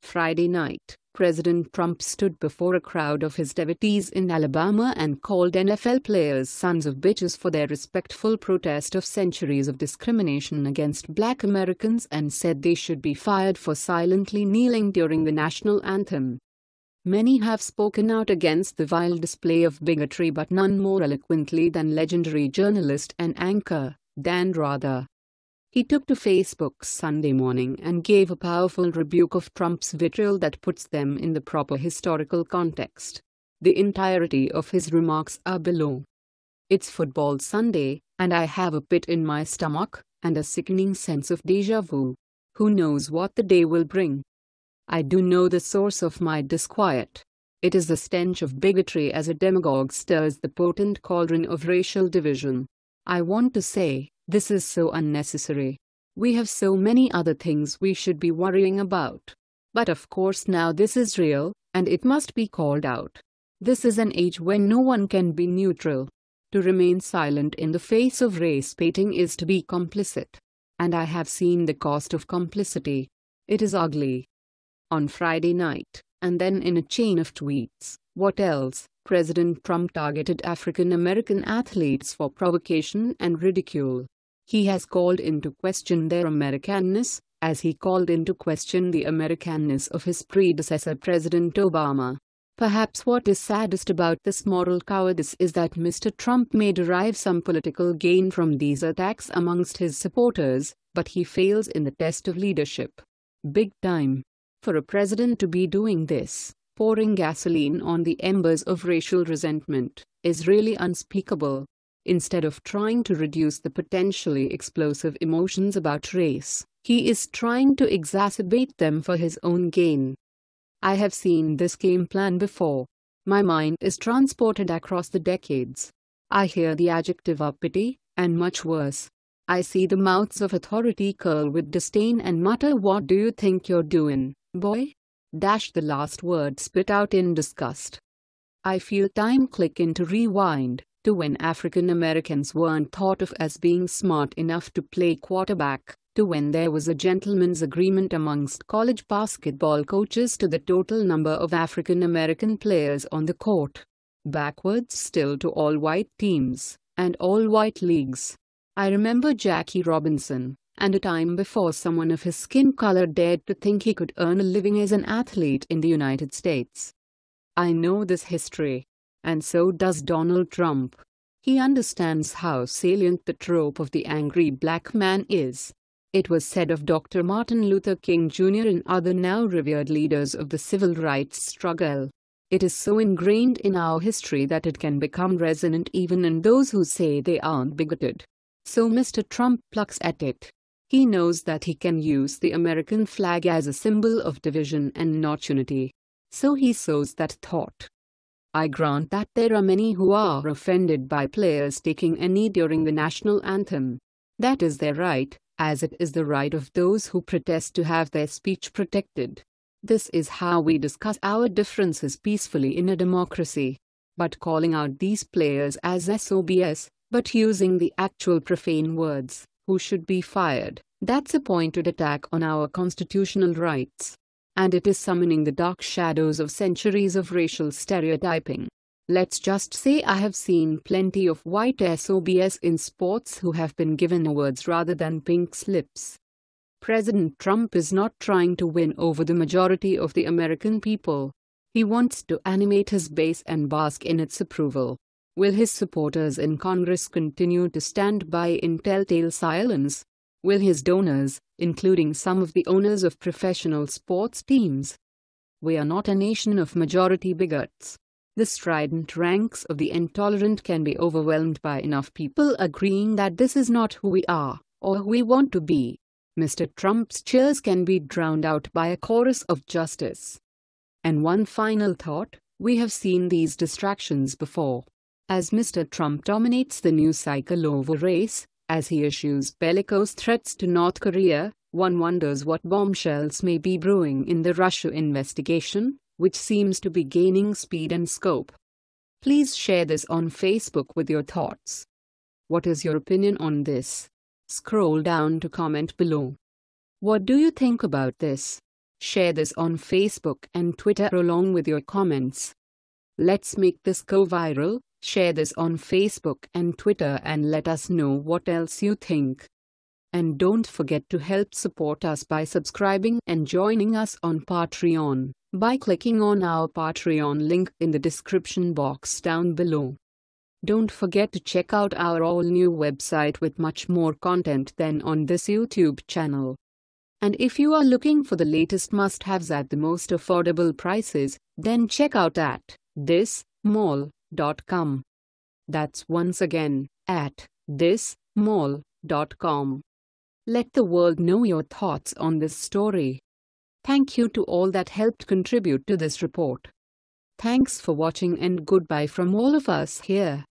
Friday night, President Trump stood before a crowd of his devotees in Alabama and called NFL players sons of bitches for their respectful protest of centuries of discrimination against black Americans and said they should be fired for silently kneeling during the national anthem. Many have spoken out against the vile display of bigotry, but none more eloquently than legendary journalist and anchor, Dan Rather. He took to Facebook Sunday morning and gave a powerful rebuke of Trump's vitriol that puts them in the proper historical context. The entirety of his remarks are below. It's Football Sunday, and I have a pit in my stomach, and a sickening sense of déjà vu. Who knows what the day will bring? I do know the source of my disquiet. It is the stench of bigotry as a demagogue stirs the potent cauldron of racial division. I want to say, this is so unnecessary. We have so many other things we should be worrying about. But of course now this is real, and it must be called out. This is an age when no one can be neutral. To remain silent in the face of race baiting is to be complicit. And I have seen the cost of complicity. It is ugly. On Friday night, and then in a chain of tweets, what else? President Trump targeted African American athletes for provocation and ridicule. He has called into question their Americanness, as he called into question the Americanness of his predecessor President Obama. Perhaps what is saddest about this moral cowardice is that Mr. Trump may derive some political gain from these attacks amongst his supporters, but he fails in the test of leadership. Big time. For a president to be doing this, pouring gasoline on the embers of racial resentment, is really unspeakable. Instead of trying to reduce the potentially explosive emotions about race, he is trying to exacerbate them for his own gain. I have seen this game plan before. My mind is transported across the decades. I hear the adjective uppity, and much worse. I see the mouths of authority curl with disdain and mutter, "What do you think you're doing, boy?" Dash the last word spit out in disgust. I feel time click into rewind, to when African Americans weren't thought of as being smart enough to play quarterback, to when there was a gentleman's agreement amongst college basketball coaches to the total number of African American players on the court. Backwards still to all-white teams, and all-white leagues. I remember Jackie Robinson, and a time before someone of his skin color dared to think he could earn a living as an athlete in the United States. I know this history. And so does Donald Trump. He understands how salient the trope of the angry black man is. It was said of Dr. Martin Luther King Jr. and other now revered leaders of the civil rights struggle. It is so ingrained in our history that it can become resonant even in those who say they aren't bigoted. So Mr. Trump plucks at it. He knows that he can use the American flag as a symbol of division and not unity. So he sows that thought. I grant that there are many who are offended by players taking a knee during the national anthem. That is their right, as it is the right of those who protest to have their speech protected. This is how we discuss our differences peacefully in a democracy. But calling out these players as SOBs, but using the actual profane words, who should be fired, that's a pointed attack on our constitutional rights. And it is summoning the dark shadows of centuries of racial stereotyping. Let's just say I have seen plenty of white SOBs in sports who have been given awards rather than pink slips. President Trump is not trying to win over the majority of the American people. He wants to animate his base and bask in its approval. Will his supporters in Congress continue to stand by in telltale silence? Will his donors, including some of the owners of professional sports teams? We are not a nation of majority bigots. The strident ranks of the intolerant can be overwhelmed by enough people agreeing that this is not who we are, or who we want to be. Mr. Trump's cheers can be drowned out by a chorus of justice. And one final thought, we have seen these distractions before. As Mr. Trump dominates the news cycle over race, as he issues bellicose threats to North Korea, one wonders what bombshells may be brewing in the Russia investigation, which seems to be gaining speed and scope. Please share this on Facebook with your thoughts. What is your opinion on this? Scroll down to comment below. What do you think about this? Share this on Facebook and Twitter along with your comments. Let's make this go viral. Share this on Facebook and Twitter and let us know what else you think. And don't forget to help support us by subscribing and joining us on Patreon by clicking on our Patreon link in the description box down below. Don't forget to check out our all-new website with much more content than on this YouTube channel. And if you are looking for the latest must-haves at the most affordable prices, then check out at thismall.com. That's once again at thismall.com. Let the world know your thoughts on this story. Thank you to all that helped contribute to this report. Thanks for watching and goodbye from all of us here.